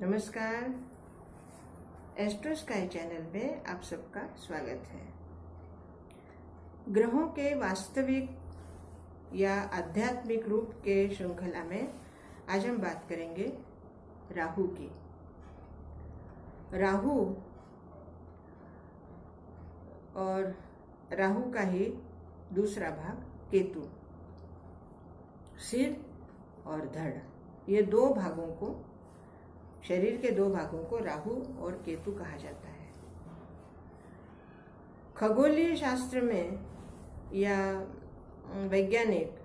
नमस्कार। Astro sky channel में आप सबका स्वागत है। ग्रहों के वास्तविक या आध्यात्मिक रूप के श्रृंखला में आज हम बात करेंगे राहु की। राहु और राहु का ही दूसरा भाग केतु, सिर और धड़, ये दो भागों को, शरीर के दो भागों को राहु और केतु कहा जाता है। खगोलीय शास्त्र में या वैज्ञानिक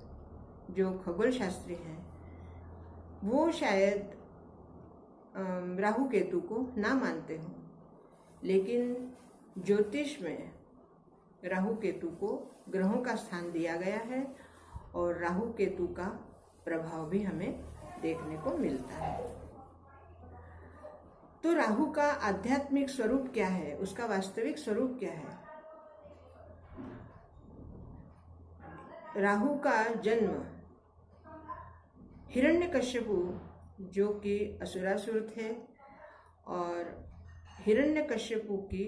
जो खगोल शास्त्री हैं वो शायद राहु केतु को ना मानते हों, लेकिन ज्योतिष में राहु केतु को ग्रहों का स्थान दिया गया है और राहु केतु का प्रभाव भी हमें देखने को मिलता है। तो राहु का आध्यात्मिक स्वरूप क्या है, उसका वास्तविक स्वरूप क्या है? राहु का जन्म हिरण्यकश्यपु, जो कि असुरासुर थे, और हिरण्यकश्यपु की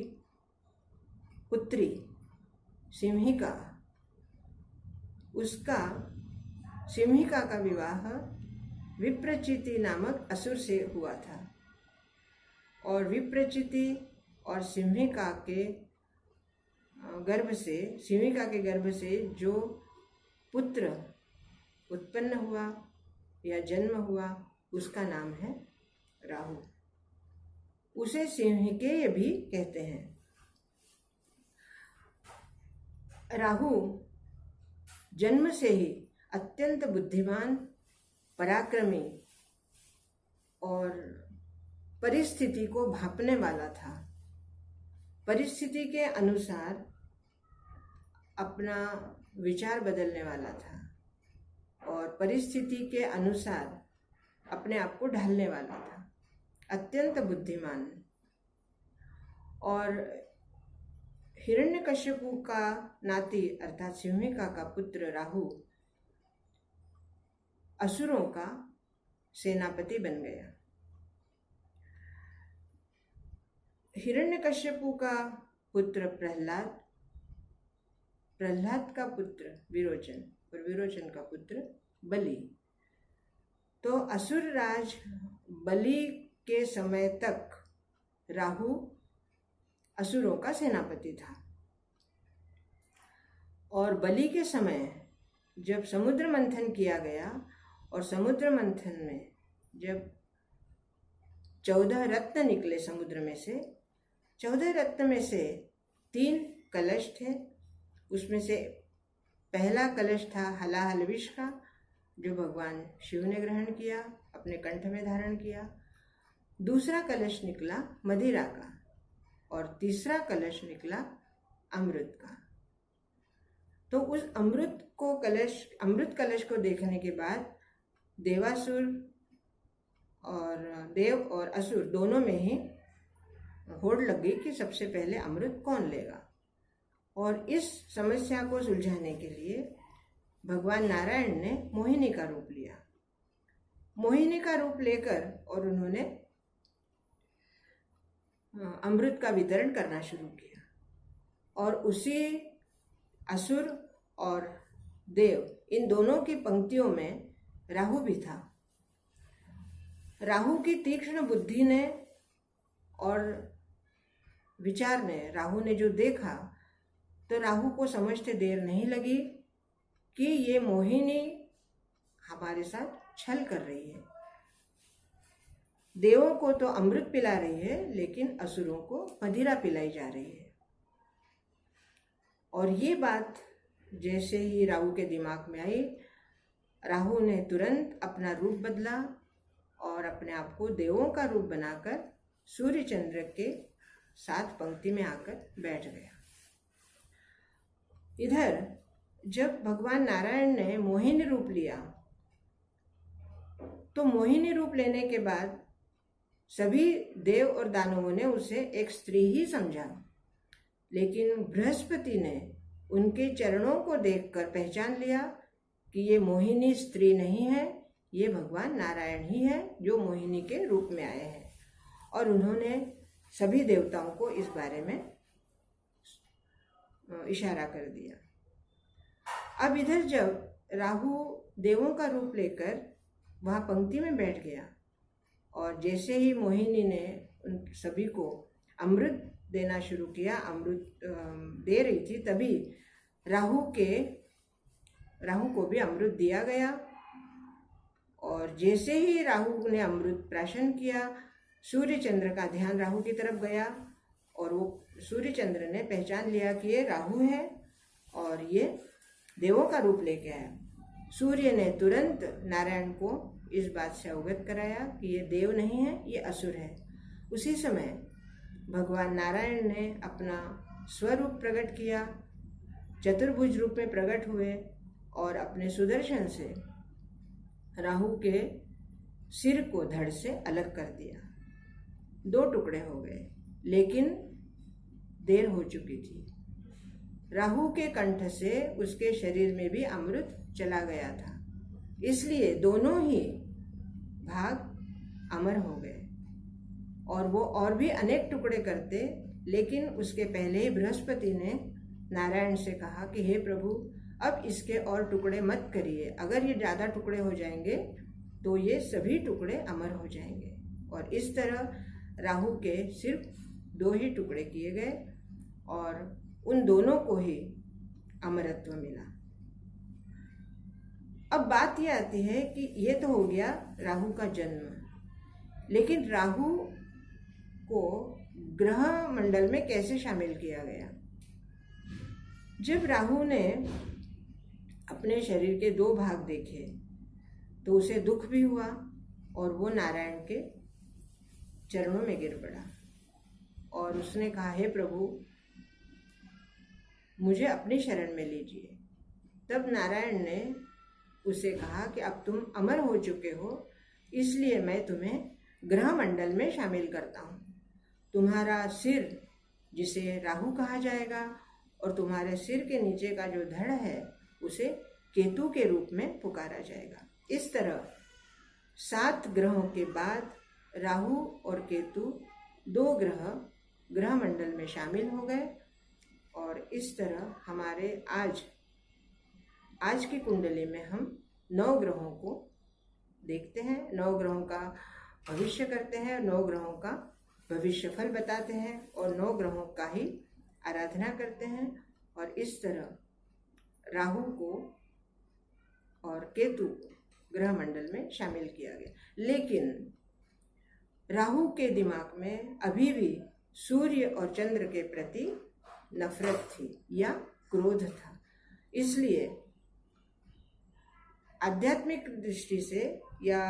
पुत्री सिंहिका, उसका सिंहिका का विवाह विप्रचिति नामक असुर से हुआ था। और विप्रचिति और सिंहिका के गर्भ से जो पुत्र उत्पन्न हुआ या जन्म हुआ उसका नाम है राहु। उसे सिंहिकेय भी कहते हैं। राहु जन्म से ही अत्यंत बुद्धिमान, पराक्रमी और परिस्थिति को भांपने वाला था। परिस्थिति के अनुसार अपना विचार बदलने वाला था और परिस्थिति के अनुसार अपने आप को ढालने वाला था। अत्यंत बुद्धिमान। और हिरण्यकश्यपु का नाती अर्थात सिंहिका का पुत्र राहु असुरों का सेनापति बन गया। हिरण्यकश्यपु का पुत्र प्रहलाद, प्रहलाद का पुत्र विरोचन और विरोचन का पुत्र बलि। तो असुर राज बलि के समय तक राहु असुरों का सेनापति था। और बलि के समय जब समुद्र मंथन किया गया और समुद्र मंथन में जब 14 रत्न निकले समुद्र में से, 14 रत्न में से 3 कलश थे। उसमें से पहला कलश था हलाहल विष का, जो भगवान शिव ने ग्रहण किया, अपने कंठ में धारण किया। दूसरा कलश निकला मदिरा का और तीसरा कलश निकला अमृत का। तो उस अमृत कलश को देखने के बाद देवासुर और देव और असुर दोनों में ही होड़ लग गई कि सबसे पहले अमृत कौन लेगा। और इस समस्या को सुलझाने के लिए भगवान नारायण ने मोहिनी का रूप लिया। मोहिनी का रूप लेकर और उन्होंने अमृत का वितरण करना शुरू किया। और उसी असुर और देव इन दोनों की पंक्तियों में राहु भी था। राहु की तीक्ष्ण बुद्धि ने और विचार ने, राहु ने जो देखा, तो राहु को समझते देर नहीं लगी कि ये मोहिनी हमारे साथ छल कर रही है। देवों को तो अमृत पिला रही है, लेकिन असुरों को मदिरा पिलाई जा रही है। और ये बात जैसे ही राहु के दिमाग में आई, राहु ने तुरंत अपना रूप बदला और अपने आप को देवों का रूप बनाकर सूर्य चंद्र के साथ पंक्ति में आकर बैठ गया। इधर जब भगवान नारायण ने मोहिनी रूप लिया, तो मोहिनी रूप लेने के बाद सभी देव और दानवों ने उसे एक स्त्री ही समझा। लेकिन बृहस्पति ने उनके चरणों को देखकर पहचान लिया कि ये मोहिनी स्त्री नहीं है, ये भगवान नारायण ही है जो मोहिनी के रूप में आए हैं। और उन्होंने सभी देवताओं को इस बारे में इशारा कर दिया। अब इधर जब राहु देवों का रूप लेकर वहाँ पंक्ति में बैठ गया और जैसे ही मोहिनी ने उन सभी को अमृत देना शुरू किया, अमृत दे रही थी, तभी राहु को भी अमृत दिया गया। और जैसे ही राहु ने अमृत प्राशन किया, सूर्य चंद्र का ध्यान राहु की तरफ गया और वो सूर्य चंद्र ने पहचान लिया कि ये राहु है और ये देवों का रूप लेके आया। सूर्य ने तुरंत नारायण को इस बात से अवगत कराया कि ये देव नहीं है, ये असुर है। उसी समय भगवान नारायण ने अपना स्वरूप प्रकट किया, चतुर्भुज रूप में प्रकट हुए और अपने सुदर्शन से राहु के सिर को धड़ से अलग कर दिया। 2 टुकड़े हो गए, लेकिन देर हो चुकी थी। राहु के कंठ से उसके शरीर में भी अमृत चला गया था, इसलिए दोनों ही भाग अमर हो गए। और वो और भी अनेक टुकड़े करते, लेकिन उसके पहले ही बृहस्पति ने नारायण से कहा कि हे प्रभु, अब इसके और टुकड़े मत करिए, अगर ये ज़्यादा टुकड़े हो जाएंगे तो ये सभी टुकड़े अमर हो जाएंगे। और इस तरह राहु के सिर्फ 2 ही टुकड़े किए गए और उन दोनों को ही अमरत्व मिला। अब बात यह आती है कि ये तो हो गया राहु का जन्म, लेकिन राहु को ग्रह मंडल में कैसे शामिल किया गया? जब राहु ने अपने शरीर के 2 भाग देखे तो उसे दुख भी हुआ और वो नारायण के चरणों में गिर पड़ा और उसने कहा, हे प्रभु, मुझे अपनी शरण में लीजिए। तब नारायण ने उसे कहा कि अब तुम अमर हो चुके हो, इसलिए मैं तुम्हें ग्रह मंडल में शामिल करता हूँ। तुम्हारा सिर, जिसे राहु कहा जाएगा, और तुम्हारे सिर के नीचे का जो धड़ है उसे केतु के रूप में पुकारा जाएगा। इस तरह 7 ग्रहों के बाद राहु और केतु 2 ग्रह मंडल में शामिल हो गए। और इस तरह हमारे आज की कुंडली में हम 9 ग्रहों को देखते हैं, 9 ग्रहों का भविष्य करते हैं, 9 ग्रहों का भविष्य फल बताते हैं और 9 ग्रहों का ही आराधना करते हैं। और इस तरह राहु को और केतु को ग्रह मंडल में शामिल किया गया। लेकिन राहु के दिमाग में अभी भी सूर्य और चंद्र के प्रति नफरत थी या क्रोध था। इसलिए आध्यात्मिक दृष्टि से या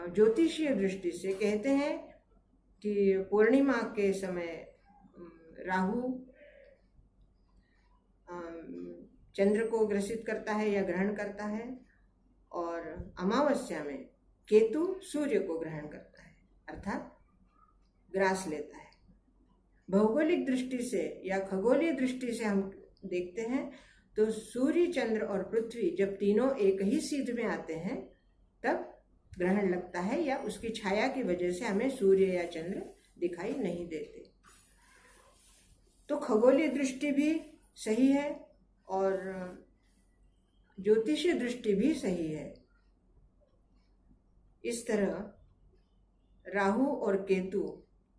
ज्योतिषीय दृष्टि से कहते हैं कि पूर्णिमा के समय राहु चंद्र को ग्रसित करता है या ग्रहण करता है और अमावस्या में केतु सूर्य को ग्रहण करता है, अर्थात ग्रास लेता है। भौगोलिक दृष्टि से या खगोलीय दृष्टि से हम देखते हैं तो सूर्य, चंद्र और पृथ्वी जब तीनों एक ही सीध में आते हैं तब ग्रहण लगता है, या उसकी छाया की वजह से हमें सूर्य या चंद्र दिखाई नहीं देते। तो खगोलीय दृष्टि भी सही है और ज्योतिषीय दृष्टि भी सही है। इस तरह राहु और केतु,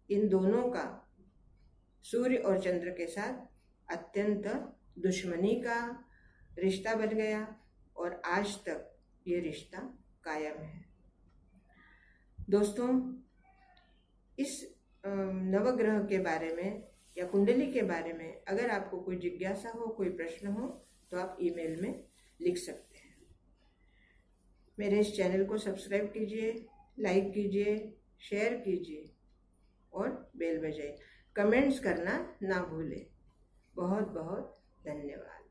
इन दोनों का सूर्य और चंद्र के साथ अत्यंत दुश्मनी का रिश्ता बन गया और आज तक ये रिश्ता कायम है। दोस्तों, इस नवग्रह के बारे में या कुंडली के बारे में अगर आपको कोई जिज्ञासा हो, कोई प्रश्न हो, तो आप ईमेल में लिख सकते हैं। मेरे इस चैनल को सब्सक्राइब कीजिए, लाइक कीजिए, शेयर कीजिए और बेल बजाइए। कमेंट्स करना ना भूलें। बहुत बहुत धन्यवाद।